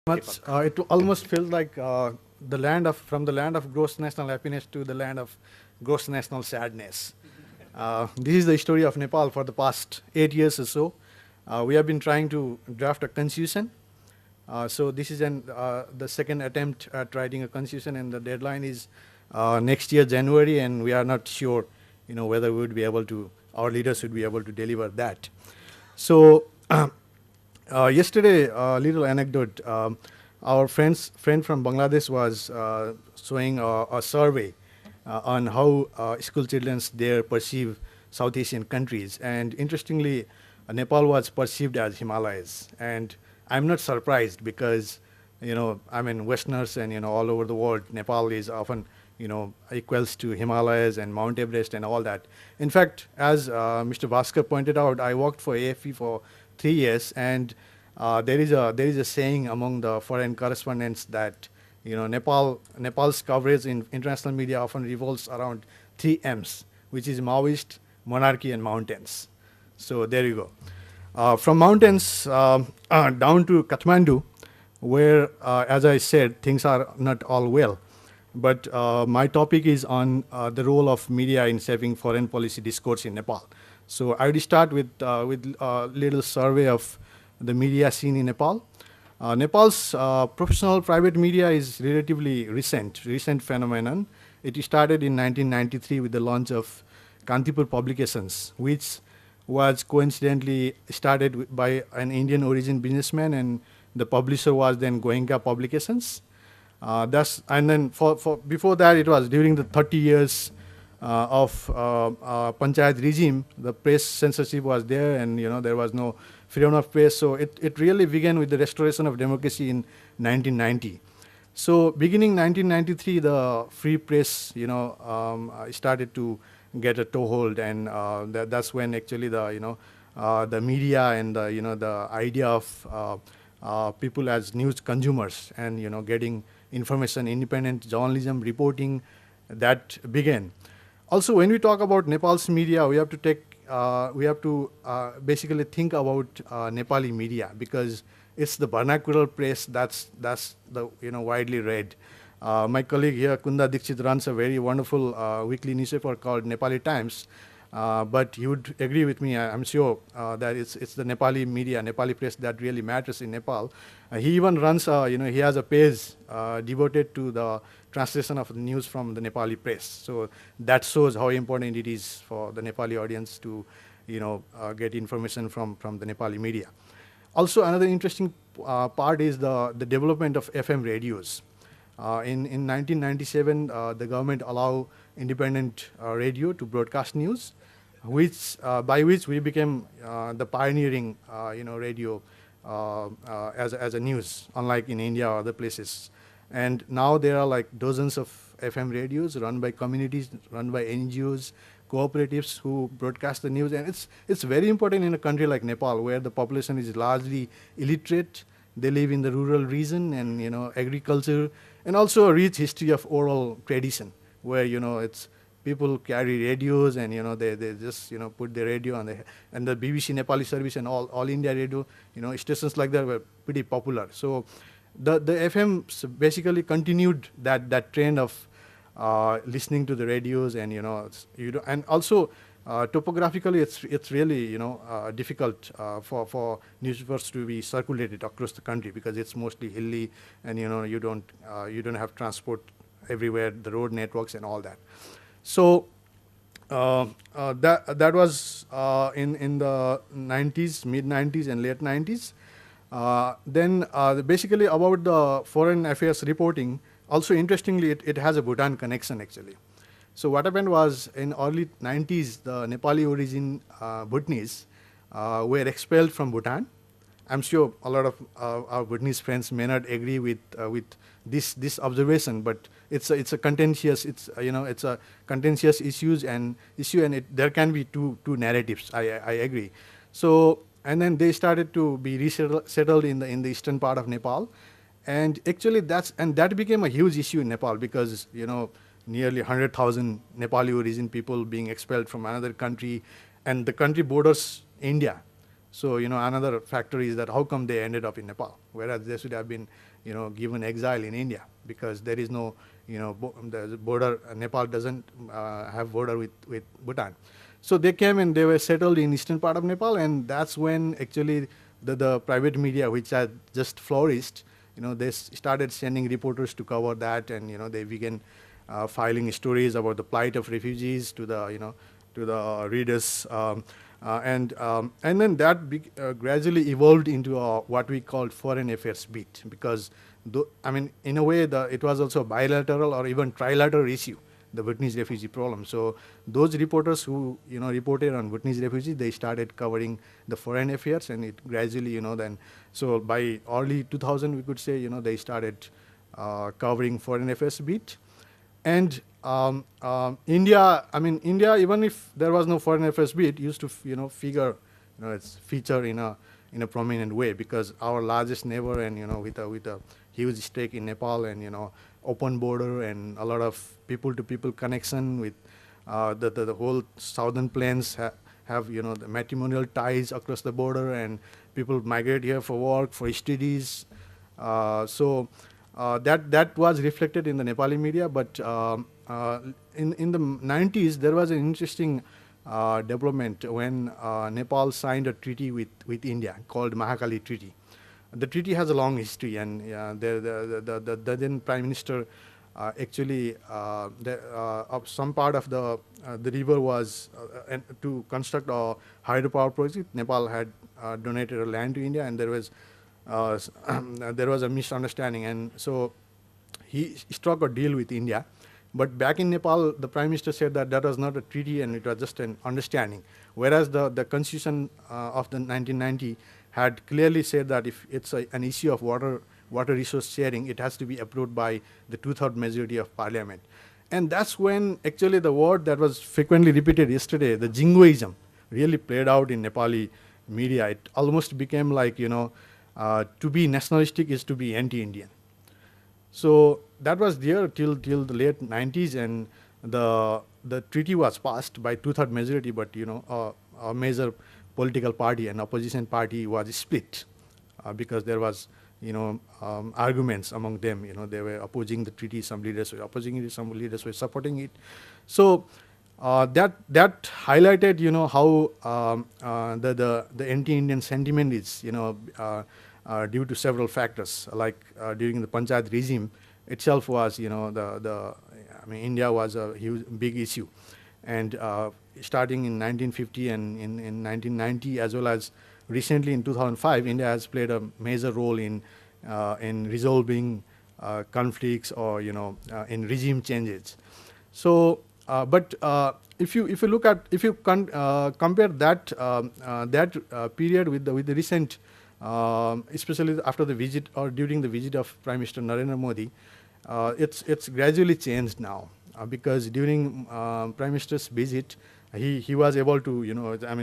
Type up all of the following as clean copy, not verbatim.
Much, it almost feels like the land of from the land of gross national happiness to the land of gross national sadness. This is the story of Nepal for the past 8 years or so. We have been trying to draft a constitution. So this is the second attempt at writing a constitution, and the deadline is next year January, and we are not sure, whether we would be able to, our leaders would be able to deliver that. So. Yesterday, a little anecdote. Our friend from Bangladesh was showing a survey on how school children there perceive South Asian countries. And interestingly, Nepal was perceived as Himalayas. And I'm not surprised because, Westerners and, all over the world, Nepal is often, equals to Himalayas and Mount Everest and all that. In fact, as Mr. Bhaskar pointed out, I worked for AFP for 3 years, and there is a saying among the foreign correspondents that Nepal's coverage in international media often revolves around 3 M's, which is Maoist, monarchy, and mountains. So there you go. From mountains down to Kathmandu, where, as I said, things are not all well. But my topic is on the role of media in shaping foreign policy discourse in Nepal. So I will start with a little survey of the media scene in Nepal. Nepal's professional private media is relatively recent phenomenon. It started in 1993 with the launch of Kantipur Publications, which was coincidentally started by an Indian origin businessman, and the publisher was then Goenka Publications. And then for before that, it was during the 30 years of Panchayat regime, the press censorship was there, and there was no freedom of press. So it really began with the restoration of democracy in 1990. So beginning 1993, the free press, started to get a toehold, and that's when actually the media and the idea of people as news consumers and getting information, independent journalism, reporting, that began. Also, when we talk about Nepal's media, we have to basically think about Nepali media, because it's the vernacular press that's the widely read. My colleague here, Kunda Dixit, runs a very wonderful weekly newspaper called Nepali Times. But you would agree with me, I'm sure, that it's the Nepali media, Nepali press that really matters in Nepal. He even runs, he has a page devoted to the translation of the news from the Nepali press. So that shows how important it is for the Nepali audience to, get information from the Nepali media. Also, another interesting part is the development of FM radios. In 1997, the government allowed independent radio to broadcast news, by which we became the pioneering radio as a news, unlike in India or other places. And now there are like dozens of FM radios run by communities, run by NGOs, cooperatives who broadcast the news. And it's very important in a country like Nepal, where the population is largely illiterate. They live in the rural region, and agriculture, and also a rich history of oral tradition, where it's people carry radios, and they just put the radio on and the BBC Nepali service and all India radio, stations like that were pretty popular. So the FM basically continued that trend of listening to the radios, and and also topographically it's really difficult for newspapers to be circulated across the country, because it's mostly hilly, and you don't have transport everywhere, the road networks and all that. So that was in the 90s, mid 90s and late 90s. Then basically about the foreign affairs reporting, also interestingly, it has a Bhutan connection actually. So what happened was, in early 90s, the Nepali origin Bhutanese were expelled from Bhutan. I'm sure a lot of our Bhutanese friends may not agree with this observation, but it's a contentious issue, and there can be two narratives. I agree. So, and then they started to be resettled in the eastern part of Nepal, and actually that became a huge issue in Nepal, because nearly 100,000 Nepali origin people being expelled from another country, and the country borders India. So, another factor is that how come they ended up in Nepal, whereas they should have been, given exile in India because there is no, the border. Nepal doesn't have border with Bhutan. So they came and they were settled in eastern part of Nepal, and that's when actually the private media, which had just flourished, they started sending reporters to cover that, and they began filing stories about the plight of refugees to the to the readers, and then that gradually evolved into what we called foreign affairs beat, because in a way it was also a bilateral or even trilateral issue, the Bhutanese refugee problem. So those reporters who reported on Bhutanese refugees, they started covering the foreign affairs, and it gradually then, so by early 2000 we could say they started covering foreign affairs beat. And India, India, even if there was no foreign affairs beat, used to figure its feature in a prominent way, because our largest neighbor, and with a huge stake in Nepal, and open border and a lot of people-to-people connection with the whole southern plains have the matrimonial ties across the border, and people migrate here for work, for studies. That was reflected in the Nepali media, but in the 90s there was an interesting development when Nepal signed a treaty with India called Mahakali Treaty. The treaty has a long history, and the then Prime Minister actually some part of the river was to construct a hydropower project. Nepal had donated a land to India, and there was a misunderstanding, and so he struck a deal with India. But back in Nepal, the Prime Minister said that was not a treaty and it was just an understanding. Whereas the Constitution of the 1990 had clearly said that if it's an issue of water resource sharing, it has to be approved by the 2/3 majority of Parliament. And that's when actually the word that was frequently repeated yesterday, the jingoism, really played out in Nepali media. It almost became like, to be nationalistic is to be anti-Indian. So that was there till the late 90s, and the treaty was passed by 2/3 majority, but a major political party and opposition party was split because there was arguments among them. They were opposing the treaty. Some leaders were opposing it. Some leaders were supporting it. So that highlighted how the anti-Indian sentiment is due to several factors, like during the Panchayat regime itself was India was a big issue, and starting in 1950 and in 1990 as well as recently in 2005, India has played a major role in resolving conflicts or in regime changes. So, but if you compare that period with the recent, especially after the visit or during the visit of Prime Minister Narendra Modi, it's gradually changed now because during Prime Minister's visit, he was able to,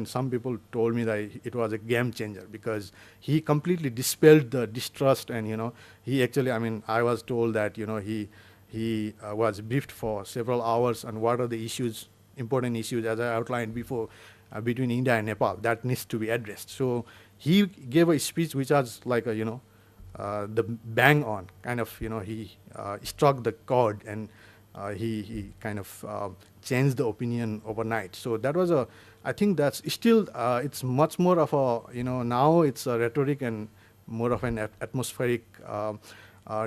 some people told me that it was a game changer because he completely dispelled the distrust, and he actually, I was told that he was briefed for several hours on what are the issues, important issues, as I outlined before, between India and Nepal that needs to be addressed. So he gave a speech which was like the bang on kind of, he struck the chord, and he kind of changed the opinion overnight. So that was I think that's still, it's much more of a, now it's a rhetoric and more of an atmospheric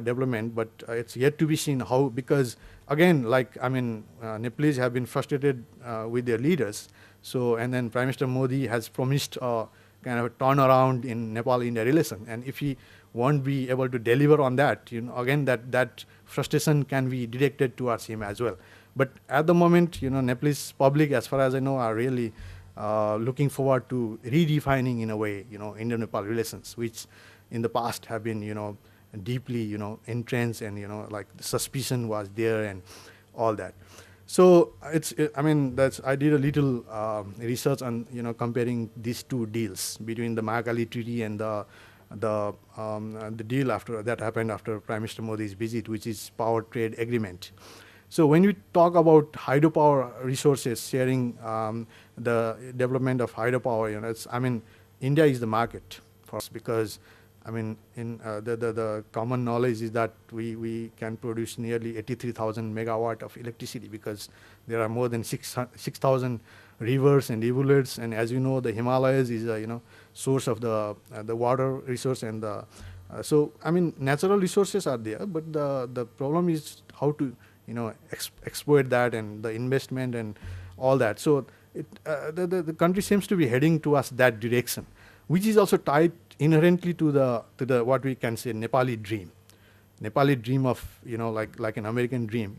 development, but it's yet to be seen how, because again, Nepalese have been frustrated with their leaders. So, and then Prime Minister Modi has promised kind of a turnaround in Nepal-India relation, and if he won't be able to deliver on that, again that frustration can be directed towards him as well. But at the moment, Nepalese public, as far as I know, are really looking forward to redefining in a way, Indo-Nepal relations, which in the past have been, deeply, entrenched, and like the suspicion was there and all that. So I did a little research on comparing these two deals between the Mahakali Treaty and the deal after that happened after Prime Minister Modi's visit, which is power trade agreement. So when we talk about hydropower resources sharing, the development of hydropower, India is the market for us because I mean, in the common knowledge is that we can produce nearly 83,000 megawatt of electricity, because there are more than 6,000 rivers and rivulets, and as you know, the Himalayas is a source of the water resource, and so I mean, natural resources are there, but the problem is how to exploit that, and the investment and all that. So the country seems to be heading towards that direction, which is also tied inherently to the what we can say Nepali dream of like an American dream,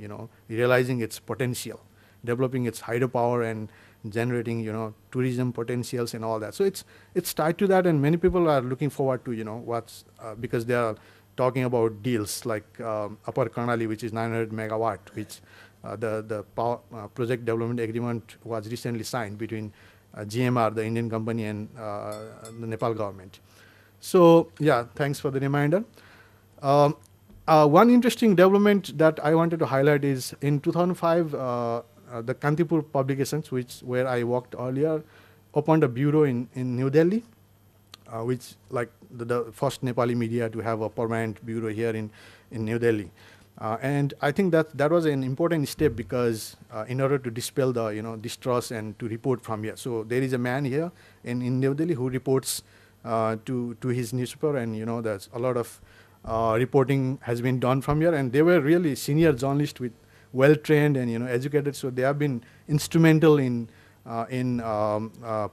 realizing its potential, developing its hydropower and generating tourism potentials and all that. So it's tied to that, and many people are looking forward to what's because they are talking about deals like Upper Karnali, which is 900 megawatt, which the power, project development agreement was recently signed between GMR, the Indian company, and the Nepal government. So yeah, thanks for the reminder. One interesting development that I wanted to highlight is in 2005, the Kantipur Publications, where I worked earlier, opened a bureau in New Delhi, which like the first Nepali media to have a permanent bureau here in New Delhi. And I think that was an important step, because in order to dispel the distrust and to report from here. So there is a man here in New Delhi who reports to his newspaper, and there's a lot of reporting has been done from here, and they were really senior journalists with well trained and educated. So they have been instrumental in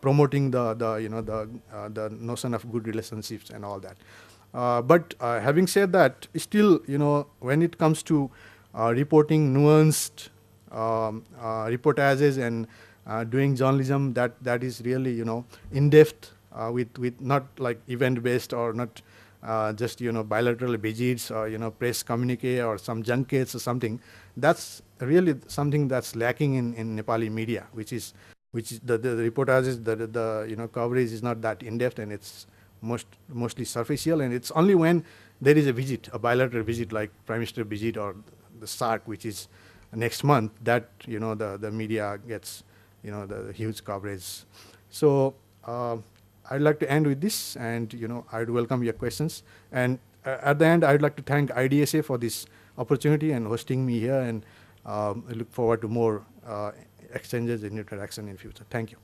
promoting the notion of good relationships and all that. But having said that, still, when it comes to reporting nuanced reportages and doing journalism that is really in depth, with not like event based, or not just bilateral visits, or press communique or some junkets or something, that's really something that's lacking in Nepali media, which is the reportages, the coverage is not that in depth, and it's mostly superficial, and it's only when there is a visit, a bilateral visit like Prime Minister visit or the SAARC, which is next month, that the media gets the huge coverage. So I'd like to end with this, and I'd welcome your questions. And at the end, I'd like to thank IDSA for this opportunity and hosting me here, and I look forward to more exchanges and interaction in future. Thank you.